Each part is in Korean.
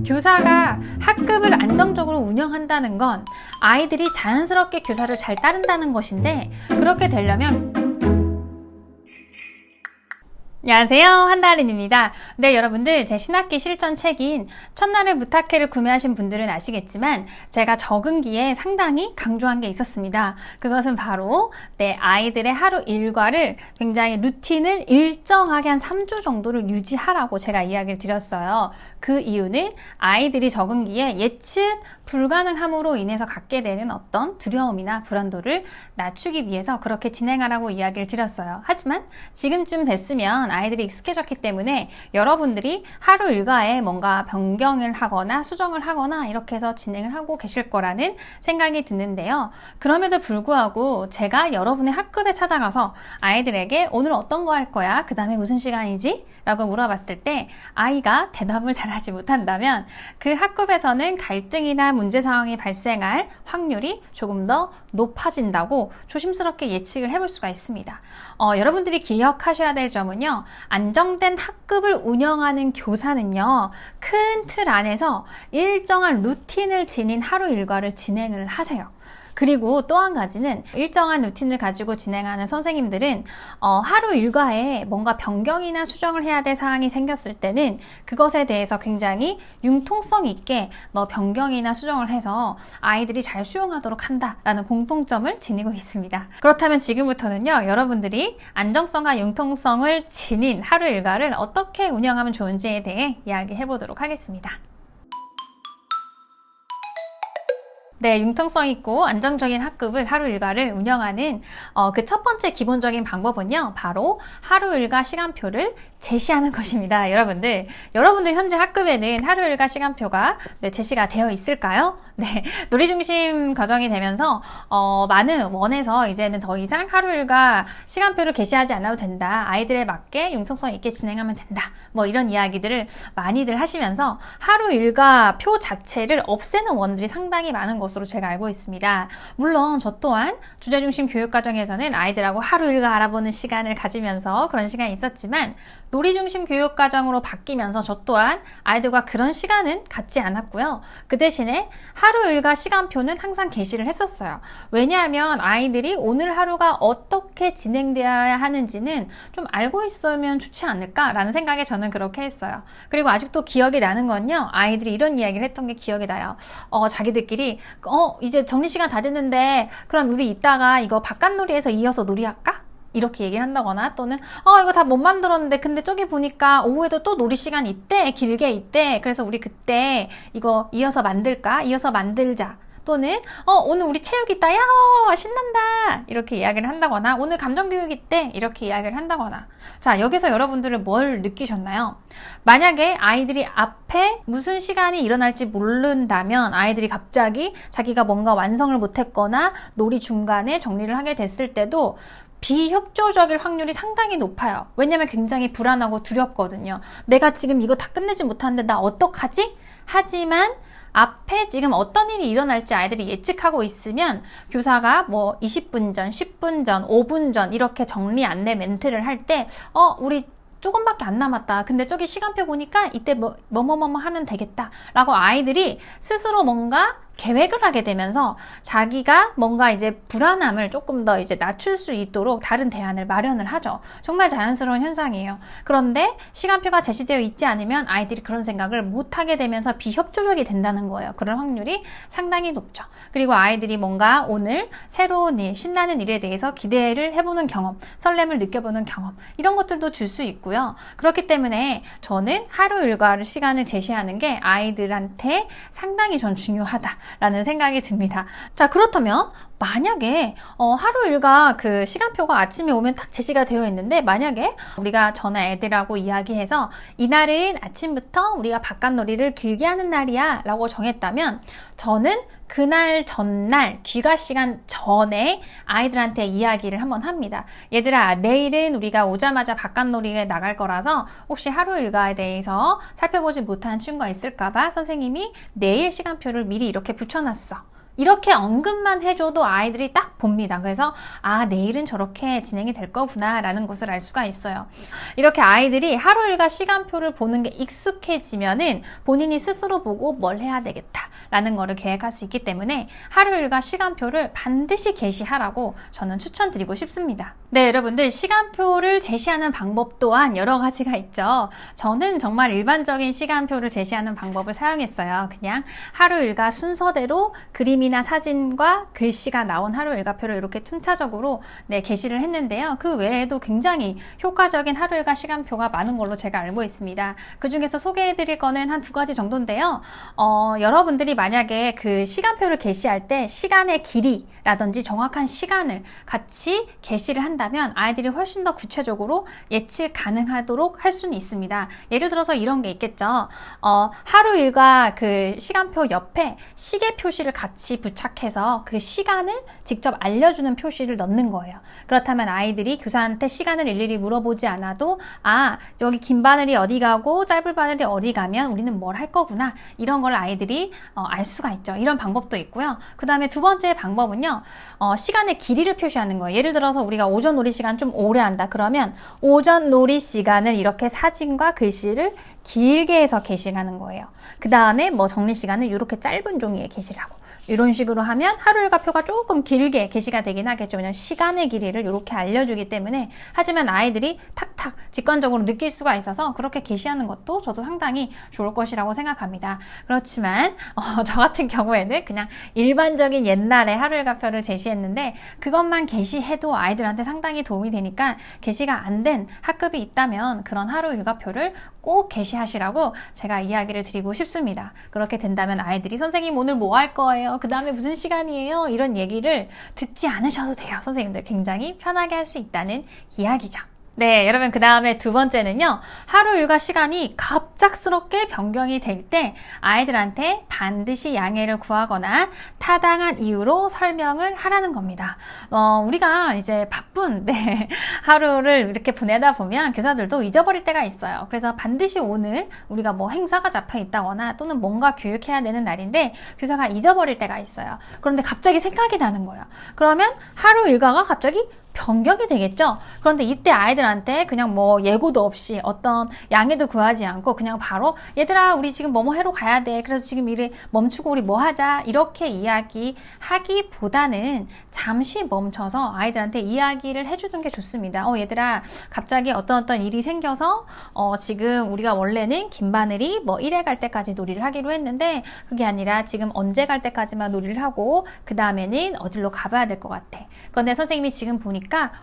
교사가 학급을 안정적으로 운영한다는 건 아이들이 자연스럽게 교사를 잘 따른다는 것인데, 그렇게 되려면 안녕하세요, 한다린입니다. 네, 여러분들, 제 신학기 실전 책인 첫날을 부탁해를 구매하신 분들은 아시겠지만 제가 적응기에 상당히 강조한 게 있었습니다. 그것은 바로 아이들의 하루 일과를 굉장히 루틴을 일정하게 한 3주 정도를 유지하라고 제가 이야기를 드렸어요. 그 이유는 아이들이 적응기에 예측 불가능함으로 인해서 갖게 되는 어떤 두려움이나 불안도를 낮추기 위해서 그렇게 진행하라고 이야기를 드렸어요. 하지만 지금쯤 됐으면 아이들이 익숙해졌기 때문에 여러분들이 하루 일과에 뭔가 변경을 하거나 수정을 하거나 이렇게 해서 진행을 하고 계실 거라는 생각이 드는데요. 그럼에도 불구하고 제가 여러분의 학급에 찾아가서 아이들에게 오늘 어떤 거 할 거야? 그 다음에 무슨 시간이지? 라고 물어봤을 때 아이가 대답을 잘하지 못한다면 그 학급에서는 갈등이나 문제 상황이 발생할 확률이 조금 더 높아진다고 조심스럽게 예측을 해볼 수가 있습니다. 여러분들이 기억하셔야 될 점은요, 안정된 학급을 운영하는 교사는요, 큰 틀 안에서 일정한 루틴을 지닌 하루 일과를 진행을 하세요. 그리고 또 한 가지는 일정한 루틴을 가지고 진행하는 선생님들은 하루 일과에 뭔가 변경이나 수정을 해야 될 사항이 생겼을 때는 그것에 대해서 굉장히 융통성 있게 변경이나 수정을 해서 아이들이 잘 수용하도록 한다라는 공통점을 지니고 있습니다. 그렇다면 지금부터는요, 여러분들이 안정성과 융통성을 지닌 하루 일과를 어떻게 운영하면 좋은지에 대해 이야기해 보도록 하겠습니다. 네, 융통성 있고 안정적인 학급을 하루 일과를 운영하는 그 첫 번째 기본적인 방법은요, 바로 하루 일과 시간표를 제시하는 것입니다. 여러분들 현재 학급에는 하루 일과 시간표가 제시가 되어 있을까요? 네, 놀이중심 과정이 되면서 많은 원에서 이제는 더 이상 하루 일과 시간표를 게시하지 않아도 된다. 아이들에 맞게 융통성 있게 진행하면 된다. 이런 이야기들을 많이들 하시면서 하루 일과 표 자체를 없애는 원들이 상당히 많은 것으로 제가 알고 있습니다. 물론 저 또한 주제중심 교육과정에서는 아이들하고 하루 일과 알아보는 시간을 가지면서 그런 시간이 있었지만, 놀이중심 교육과정으로 바뀌면서 저 또한 아이들과 그런 시간은 갖지 않았고요. 그 대신에 하루 일과 시간표는 항상 게시를 했었어요. 왜냐하면 아이들이 오늘 하루가 어떻게 진행되어야 하는지는 좀 알고 있으면 좋지 않을까라는 생각에 저는 그렇게 했어요. 그리고 아직도 기억이 나는 건요, 아이들이 이런 이야기를 했던 게 기억이 나요. 자기들끼리 이제 정리시간 다 됐는데 그럼 우리 이따가 이거 바깥놀이에서 이어서 놀이할까? 이렇게 얘기를 한다거나, 또는 이거 다 못 만들었는데 근데 저기 보니까 오후에도 또 놀이 시간 있대, 길게 있대, 그래서 우리 그때 이거 이어서 만들자. 또는 오늘 우리 체육 있다, 야 신난다, 이렇게 이야기를 한다거나, 오늘 감정교육 있대, 이렇게 이야기를 한다거나. 자, 여기서 여러분들은 뭘 느끼셨나요? 만약에 아이들이 앞에 무슨 시간이 일어날지 모른다면 아이들이 갑자기 자기가 뭔가 완성을 못했거나 놀이 중간에 정리를 하게 됐을 때도 비협조적일 확률이 상당히 높아요. 왜냐면 굉장히 불안하고 두렵거든요. 내가 지금 이거 다 끝내지 못하는데 나 어떡하지? 하지만 앞에 지금 어떤 일이 일어날지 아이들이 예측하고 있으면 교사가 20분 전, 10분 전, 5분 전 이렇게 정리 안내 멘트를 할 때 우리 조금밖에 안 남았다. 근데 저기 시간표 보니까 이때 뭐뭐뭐 하면 되겠다. 라고 아이들이 스스로 뭔가 계획을 하게 되면서 자기가 뭔가 이제 불안함을 조금 더 이제 낮출 수 있도록 다른 대안을 마련을 하죠. 정말 자연스러운 현상이에요. 그런데 시간표가 제시되어 있지 않으면 아이들이 그런 생각을 못하게 되면서 비협조적이 된다는 거예요. 그럴 확률이 상당히 높죠. 그리고 아이들이 뭔가 오늘 새로운 일, 신나는 일에 대해서 기대를 해보는 경험, 설렘을 느껴보는 경험, 이런 것들도 줄 수 있고요. 그렇기 때문에 저는 하루 일과를 시간을 제시하는 게 아이들한테 상당히 전 중요하다 라는 생각이 듭니다. 자, 그렇다면 만약에 하루 일과 그 시간표가 아침에 오면 딱 제시가 되어 있는데, 만약에 우리가 전에 애들하고 이야기해서 이날은 아침부터 우리가 바깥놀이를 길게 하는 날이야 라고 정했다면, 저는 그날 전날 귀가 시간 전에 아이들한테 이야기를 한번 합니다. 얘들아, 내일은 우리가 오자마자 바깥놀이에 나갈 거라서 혹시 하루 일과에 대해서 살펴보지 못한 친구가 있을까봐 선생님이 내일 시간표를 미리 이렇게 붙여놨어. 이렇게 언급만 해줘도 아이들이 딱 봅니다. 그래서 아, 내일은 저렇게 진행이 될 거구나 라는 것을 알 수가 있어요. 이렇게 아이들이 하루 일과 시간표를 보는 게 익숙해지면은 본인이 스스로 보고 뭘 해야 되겠다 라는 거를 계획할 수 있기 때문에 하루 일과 시간표를 반드시 게시하라고 저는 추천드리고 싶습니다. 네, 여러분들 시간표를 제시하는 방법 또한 여러 가지가 있죠. 저는 정말 일반적인 시간표를 제시하는 방법을 사용했어요. 그냥 하루 일과 순서대로 그림이나 사진과 글씨가 나온 하루 일과표를 이렇게 순차적으로 게시를 했는데요. 그 외에도 굉장히 효과적인 하루 일과 시간표가 많은 걸로 제가 알고 있습니다. 그 중에서 소개해드릴 거는 한 2가지 정도인데요. 여러분들이 만약에 그 시간표를 게시할 때 시간의 길이라든지 정확한 시간을 같이 게시를 한다면 아이들이 훨씬 더 구체적으로 예측 가능하도록 할 수는 있습니다. 예를 들어서 이런 게 있겠죠. 하루 일과 그 시간표 옆에 시계 표시를 같이 부착해서 그 시간을 직접 알려주는 표시를 넣는 거예요. 그렇다면 아이들이 교사한테 시간을 일일이 물어보지 않아도 아, 여기 긴 바늘이 어디 가고 짧은 바늘이 어디 가면 우리는 뭘 할 거구나, 이런 걸 아이들이 알 수가 있죠. 이런 방법도 있고요. 그 다음에 2번째 방법은요, 시간의 길이를 표시하는 거예요. 예를 들어서 우리가 오전 놀이 시간 좀 오래 한다 그러면 오전 놀이 시간을 이렇게 사진과 글씨를 길게 해서 게시를 하는 거예요. 그 다음에 뭐 정리 시간을 이렇게 짧은 종이에 게시를 하고, 이런 식으로 하면 하루 일과표가 조금 길게 게시가 되긴 하겠죠. 왜냐면 시간의 길이를 이렇게 알려주기 때문에. 하지만 아이들이 탁탁 직관적으로 느낄 수가 있어서 그렇게 게시하는 것도 저도 상당히 좋을 것이라고 생각합니다. 그렇지만 저 같은 경우에는 그냥 일반적인 옛날에 하루 일과표를 제시했는데 그것만 게시해도 아이들한테 상당히 도움이 되니까 게시가 안 된 학급이 있다면 그런 하루 일과표를 꼭 게시하시라고 제가 이야기를 드리고 싶습니다. 그렇게 된다면 아이들이 선생님 오늘 뭐 할 거예요? 그 다음에 무슨 시간이에요? 이런 얘기를 듣지 않으셔도 돼요. 선생님들 굉장히 편하게 할 수 있다는 이야기죠. 네, 여러분, 그 다음에 2번째는요, 하루 일과 시간이 갑작스럽게 변경이 될 때 아이들한테 반드시 양해를 구하거나 타당한 이유로 설명을 하라는 겁니다. 우리가 이제 바쁜 하루를 이렇게 보내다 보면 교사들도 잊어버릴 때가 있어요. 그래서 반드시 오늘 우리가 뭐 행사가 잡혀 있다거나 또는 뭔가 교육해야 되는 날인데 교사가 잊어버릴 때가 있어요. 그런데 갑자기 생각이 나는 거예요. 그러면 하루 일과가 갑자기 변경이 되겠죠. 그런데 이때 아이들한테 그냥 뭐 예고도 없이 어떤 양해도 구하지 않고 그냥 바로 얘들아 우리 지금 뭐뭐 하러 가야 돼, 그래서 지금 일을 멈추고 우리 뭐 하자, 이렇게 이야기하기보다는 잠시 멈춰서 아이들한테 이야기를 해주는 게 좋습니다. 얘들아 갑자기 어떤 일이 생겨서 지금 우리가 원래는 긴 바늘이 뭐 1회 갈 때까지 놀이를 하기로 했는데 그게 아니라 지금 언제 갈 때까지만 놀이를 하고 그 다음에는 어디로 가봐야 될 것 같아. 그런데 선생님이 지금 보니까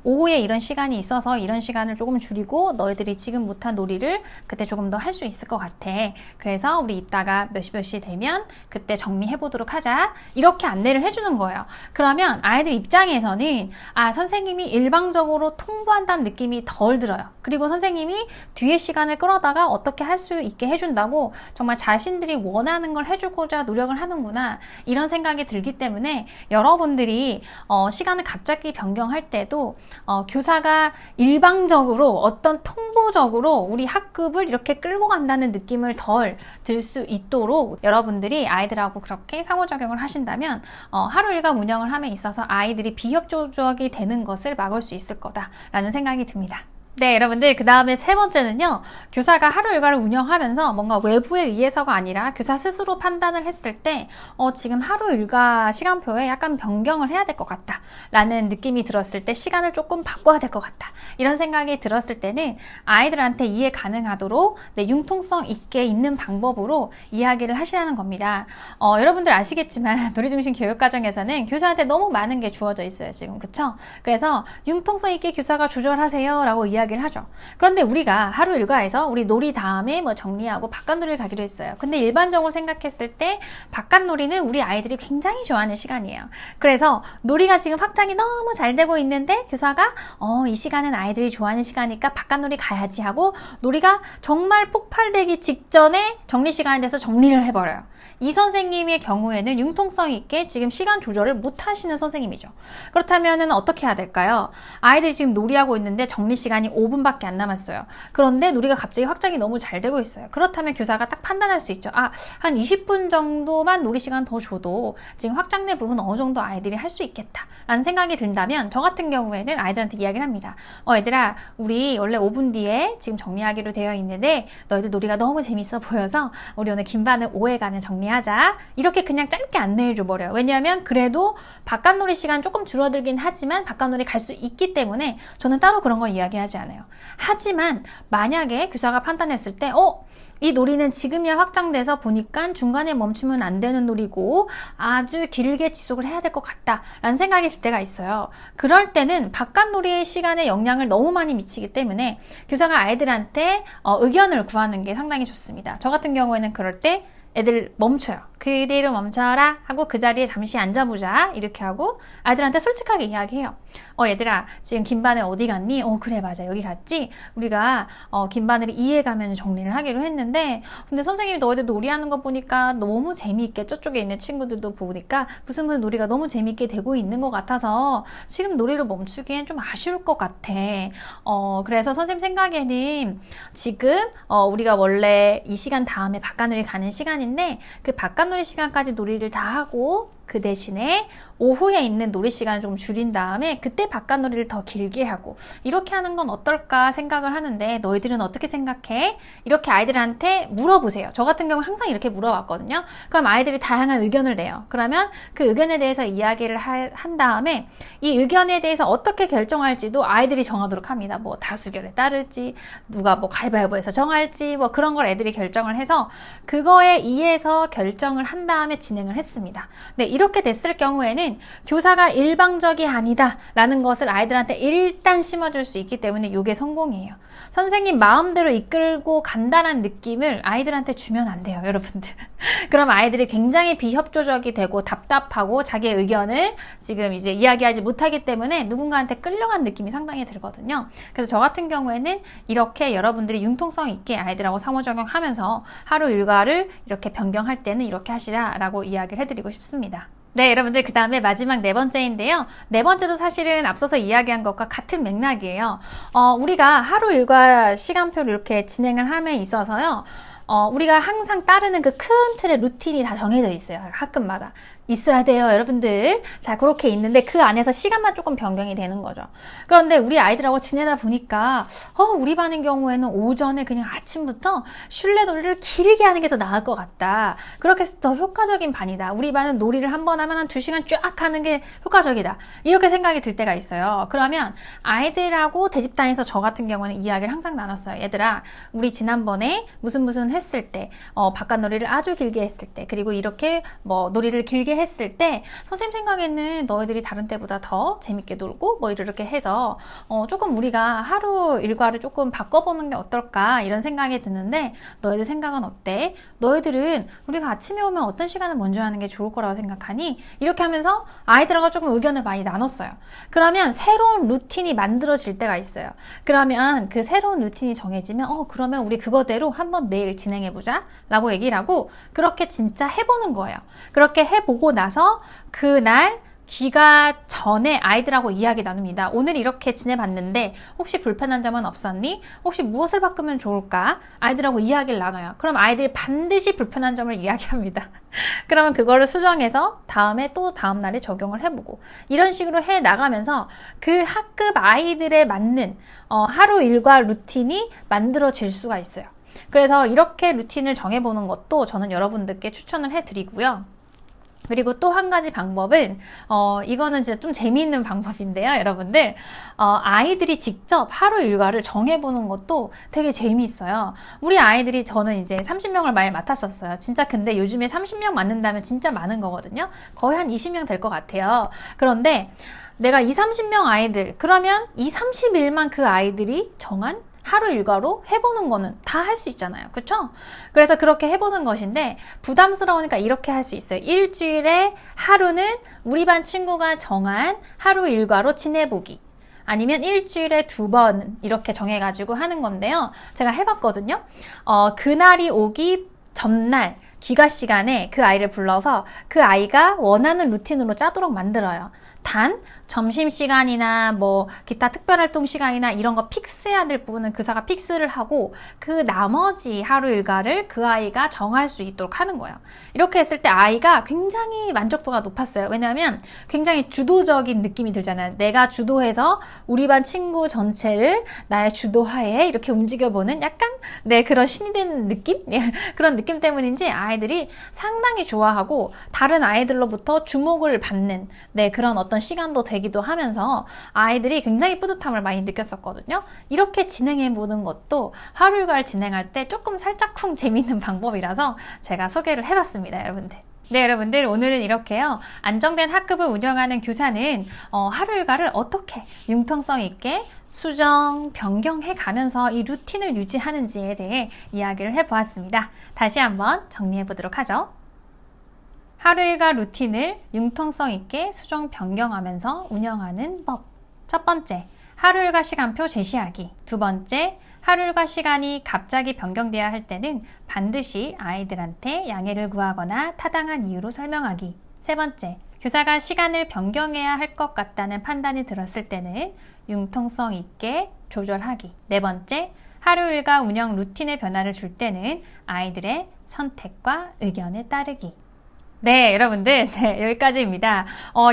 오후에 이런 시간이 있어서 이런 시간을 조금 줄이고 너희들이 지금 못한 놀이를 그때 조금 더 할 수 있을 것 같아. 그래서 우리 이따가 몇 시 되면 그때 정리해 보도록 하자. 이렇게 안내를 해주는 거예요. 그러면 아이들 입장에서는 선생님이 일방적으로 통보한다는 느낌이 덜 들어요. 그리고 선생님이 뒤에 시간을 끌어다가 어떻게 할 수 있게 해준다고 정말 자신들이 원하는 걸 해주고자 노력을 하는구나, 이런 생각이 들기 때문에 여러분들이 시간을 갑자기 변경할 때도 교사가 일방적으로 어떤 통보적으로 우리 학급을 이렇게 끌고 간다는 느낌을 덜 들 수 있도록 여러분들이 아이들하고 그렇게 상호작용을 하신다면 하루 일과 운영을 함에 있어서 아이들이 비협조적이 되는 것을 막을 수 있을 거다라는 생각이 듭니다. 네, 여러분들, 그 다음에 3번째는요, 교사가 하루 일과를 운영하면서 뭔가 외부에 의해서가 아니라 교사 스스로 판단을 했을 때 지금 하루 일과 시간표에 약간 변경을 해야 될 것 같다 라는 느낌이 들었을 때 시간을 조금 바꿔야 될 것 같다, 이런 생각이 들었을 때는 아이들한테 이해 가능하도록 융통성 있게 있는 방법으로 이야기를 하시라는 겁니다. 여러분들 아시겠지만 놀이중심 교육과정에서는 교사한테 너무 많은 게 주어져 있어요, 지금. 그쵸? 그래서 융통성 있게 교사가 조절하세요 라고 이야기를 하죠. 그런데 우리가 하루 일과에서 우리 놀이 다음에 뭐 정리하고 바깥놀이를 가기로 했어요. 근데 일반적으로 생각했을 때 바깥놀이는 우리 아이들이 굉장히 좋아하는 시간이에요. 그래서 놀이가 지금 확장이 너무 잘 되고 있는데 교사가 이 시간은 아이들이 좋아하는 시간이니까 바깥놀이 가야지 하고 놀이가 정말 폭발되기 직전에 정리 시간에 대해서 정리를 해버려요. 이 선생님의 경우에는 융통성 있게 지금 시간 조절을 못 하시는 선생님이죠. 그렇다면 어떻게 해야 될까요? 아이들이 지금 놀이하고 있는데 정리 시간이 5분밖에 안 남았어요. 그런데 놀이가 갑자기 확장이 너무 잘 되고 있어요. 그렇다면 교사가 딱 판단할 수 있죠. 아, 한 20분 정도만 놀이 시간 더 줘도 지금 확장된 부분 어느 정도 아이들이 할 수 있겠다 라는 생각이 든다면 저 같은 경우에는 아이들한테 이야기를 합니다. 얘들아, 우리 원래 5분 뒤에 지금 정리하기로 되어 있는데 너희들 놀이가 너무 재밌어 보여서 우리 오늘 긴 반을 5회 가면 정리하자. 이렇게 그냥 짧게 안내해줘 버려요. 왜냐하면 그래도 바깥놀이 시간 조금 줄어들긴 하지만 바깥놀이 갈 수 있기 때문에 저는 따로 그런 거 이야기하지 않아요. 하지만 만약에 교사가 판단했을 때 이 놀이는 지금이야 확장돼서 보니까 중간에 멈추면 안 되는 놀이고 아주 길게 지속을 해야 될 것 같다 라는 생각이 들 때가 있어요. 그럴 때는 바깥놀이의 시간에 영향을 너무 많이 미치기 때문에 교사가 아이들한테 의견을 구하는 게 상당히 좋습니다. 저 같은 경우에는 그럴 때 애들 멈춰요. 그대로 멈춰라 하고 그 자리에 잠시 앉아보자 이렇게 하고 아이들한테 솔직하게 이야기해요. 얘들아, 지금 김바늘 어디 갔니? 그래, 맞아, 여기 갔지? 우리가 김바늘이 2회 가면 정리를 하기로 했는데 근데 선생님이 너희들 놀이하는 거 보니까 너무 재미있게 저쪽에 있는 친구들도 보니까 무슨 놀이가 너무 재미있게 되고 있는 것 같아서 지금 놀이를 멈추기엔 좀 아쉬울 것 같아. 그래서 선생님 생각에는 지금 우리가 원래 이 시간 다음에 바깥놀이 가는 시간인데 그 바깥놀이 시간까지 놀이를 다 하고 그 대신에 오후에 있는 놀이 시간을 좀 줄인 다음에 그때 바깥놀이를 더 길게 하고 이렇게 하는 건 어떨까 생각을 하는데 너희들은 어떻게 생각해? 이렇게 아이들한테 물어보세요. 저 같은 경우 항상 이렇게 물어봤거든요. 그럼 아이들이 다양한 의견을 내요. 그러면 그 의견에 대해서 이야기를 한 다음에 이 의견에 대해서 어떻게 결정할지도 아이들이 정하도록 합니다. 뭐 다수결에 따를지 누가 뭐 가위바위보해서 정할지 뭐 그런 걸 애들이 결정을 해서 그거에 의해서 결정을 한 다음에 진행을 했습니다. 네, 이렇게 됐을 경우에는 교사가 일방적이 아니다 라는 것을 아이들한테 일단 심어줄 수 있기 때문에 이게 성공이에요. 선생님 마음대로 이끌고 간다는 느낌을 아이들한테 주면 안 돼요, 여러분들. 그럼 아이들이 굉장히 비협조적이 되고 답답하고 자기의 의견을 지금 이제 이야기하지 못하기 때문에 누군가한테 끌려간 느낌이 상당히 들거든요. 그래서 저 같은 경우에는 이렇게 여러분들이 융통성 있게 아이들하고 상호작용하면서 하루 일과를 이렇게 변경할 때는 이렇게 하시라라고 이야기를 해드리고 싶습니다. 네, 여러분들, 그 다음에 마지막 네 번째인데요. 네 번째도 사실은 앞서서 이야기한 것과 같은 맥락이에요. 우리가 하루 일과 시간표를 이렇게 진행을 함에 있어서요. 우리가 항상 따르는 그 큰 틀의 루틴이 다 정해져 있어요. 학급마다. 있어야 돼요, 여러분들. 자, 그렇게 있는데 그 안에서 시간만 조금 변경이 되는 거죠. 그런데 우리 아이들하고 지내다 보니까 우리 반인 경우에는 오전에 그냥 아침부터 슐레 놀이를 길게 하는 게 더 나을 것 같다. 그렇게 해서 더 효과적인 반이다. 우리 반은 놀이를 한 번 하면 한 2시간 쫙 하는 게 효과적이다. 이렇게 생각이 들 때가 있어요. 그러면 아이들하고 대집단에서 저 같은 경우는 이야기를 항상 나눴어요. 얘들아, 우리 지난번에 무슨 했을 때 바깥 놀이를 아주 길게 했을 때 그리고 이렇게 뭐 놀이를 길게 했을 때 선생님 생각에는 너희들이 다른 때보다 더 재밌게 놀고 뭐 이렇게 해서 조금 우리가 하루 일과를 조금 바꿔보는 게 어떨까 이런 생각이 드는데 너희들 생각은 어때? 너희들은 우리가 아침에 오면 어떤 시간을 먼저 하는 게 좋을 거라고 생각하니? 이렇게 하면서 아이들하고 조금 의견을 많이 나눴어요. 그러면 새로운 루틴이 만들어질 때가 있어요. 그러면 그 새로운 루틴이 정해지면 그러면 우리 그거대로 한번 내일 진행해보자 라고 얘기를 하고 그렇게 진짜 해보는 거예요. 그렇게 해보고 나서 그날 귀가 전에 아이들하고 이야기 나눕니다. 오늘 이렇게 지내봤는데 혹시 불편한 점은 없었니? 혹시 무엇을 바꾸면 좋을까? 아이들하고 이야기를 나눠요. 그럼 아이들이 반드시 불편한 점을 이야기합니다. 그러면 그거를 수정해서 다음에 또 다음 날에 적용을 해보고 이런 식으로 해 나가면서 그 학급 아이들에 맞는 하루 일과 루틴이 만들어질 수가 있어요. 그래서 이렇게 루틴을 정해보는 것도 저는 여러분들께 추천을 해드리고요. 그리고 또 한 가지 방법은 이거는 진짜 좀 재미있는 방법인데요, 여러분들. 아이들이 직접 하루 일과를 정해보는 것도 되게 재미있어요. 우리 아이들이 저는 이제 30명을 많이 맡았었어요. 진짜 근데 요즘에 30명 맡는다면 진짜 많은 거거든요. 거의 한 20명 될 것 같아요. 그런데 내가 30명 아이들, 그러면 30일만 그 아이들이 정한 하루 일과로 해보는 거는 다 할 수 있잖아요. 그쵸? 그래서 그렇게 해보는 것인데 부담스러우니까 이렇게 할 수 있어요. 일주일에 하루는 우리 반 친구가 정한 하루 일과로 지내보기. 아니면 일주일에 2번 이렇게 정해가지고 하는 건데요. 제가 해봤거든요. 그날이 오기 전날 귀가 시간에 그 아이를 불러서 그 아이가 원하는 루틴으로 짜도록 만들어요. 단 점심시간이나 뭐 기타 특별활동 시간이나 이런 거 픽스해야 될 부분은 교사가 픽스를 하고 그 나머지 하루 일과를 그 아이가 정할 수 있도록 하는 거예요. 이렇게 했을 때 아이가 굉장히 만족도가 높았어요. 왜냐하면 굉장히 주도적인 느낌이 들잖아요. 내가 주도해서 우리 반 친구 전체를 나의 주도하에 이렇게 움직여보는 약간 그런 신이 되는 느낌? 그런 느낌 때문인지 아이들이 상당히 좋아하고 다른 아이들로부터 주목을 받는 그런 어떤 시간도 되기도 하면서 아이들이 굉장히 뿌듯함을 많이 느꼈었거든요. 이렇게 진행해 보는 것도 하루 일과를 진행할 때 조금 살짝쿵 재미있는 방법이라서 제가 소개를 해봤습니다, 여러분들. 네, 여러분들 오늘은 이렇게요. 안정된 학급을 운영하는 교사는 하루 일과를 어떻게 융통성 있게 수정, 변경해 가면서 이 루틴을 유지하는지에 대해 이야기를 해보았습니다. 다시 한번 정리해 보도록 하죠. 하루 일과 루틴을 융통성 있게 수정, 변경하면서 운영하는 법. 첫 번째, 하루 일과 시간표 제시하기. 두 번째, 하루 일과 시간이 갑자기 변경되어야 할 때는 반드시 아이들한테 양해를 구하거나 타당한 이유로 설명하기. 세 번째, 교사가 시간을 변경해야 할 것 같다는 판단이 들었을 때는 융통성 있게 조절하기. 네 번째, 하루 일과 운영 루틴의 변화를 줄 때는 아이들의 선택과 의견에 따르기. 네, 여러분들, 여기까지입니다.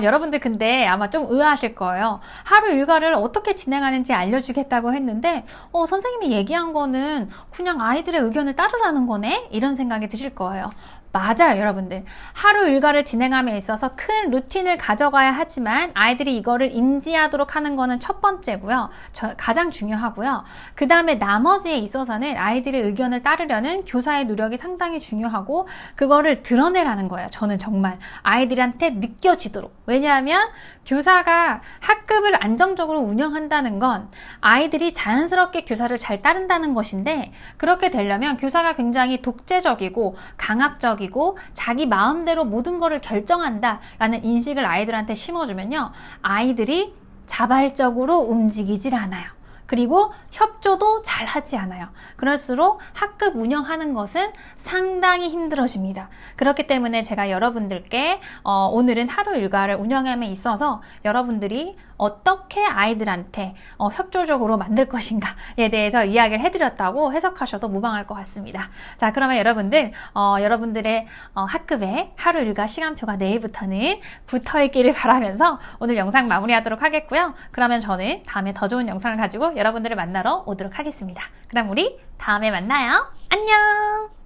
여러분들 근데 아마 좀 의아하실 거예요. 하루 일과를 어떻게 진행하는지 알려주겠다고 했는데, 선생님이 얘기한 거는 그냥 아이들의 의견을 따르라는 거네? 이런 생각이 드실 거예요. 맞아요, 여러분들. 하루 일과를 진행함에 있어서 큰 루틴을 가져가야 하지만 아이들이 이거를 인지하도록 하는 거는 첫 번째고요. 가장 중요하고요. 그 다음에 나머지에 있어서는 아이들의 의견을 따르려는 교사의 노력이 상당히 중요하고 그거를 드러내라는 거예요. 저는 정말 아이들한테 느껴지도록. 왜냐하면 교사가 학급을 안정적으로 운영한다는 건 아이들이 자연스럽게 교사를 잘 따른다는 것인데 그렇게 되려면 교사가 굉장히 독재적이고 강압적이고 자기 마음대로 모든 것을 결정한다라는 인식을 아이들한테 심어주면요. 아이들이 자발적으로 움직이질 않아요. 그리고 협조도 잘 하지 않아요. 그럴수록 학급 운영하는 것은 상당히 힘들어집니다. 그렇기 때문에 제가 여러분들께 오늘은 하루 일과를 운영함에 있어서 여러분들이 어떻게 아이들한테 협조적으로 만들 것인가에 대해서 이야기를 해드렸다고 해석하셔도 무방할 것 같습니다. 자, 그러면 여러분들 여러분들의 학급에 하루 일과 시간표가 내일부터는 붙어있기를 바라면서 오늘 영상 마무리하도록 하겠고요. 그러면 저는 다음에 더 좋은 영상을 가지고 여러분들을 만나러 오도록 하겠습니다. 그럼 우리 다음에 만나요. 안녕!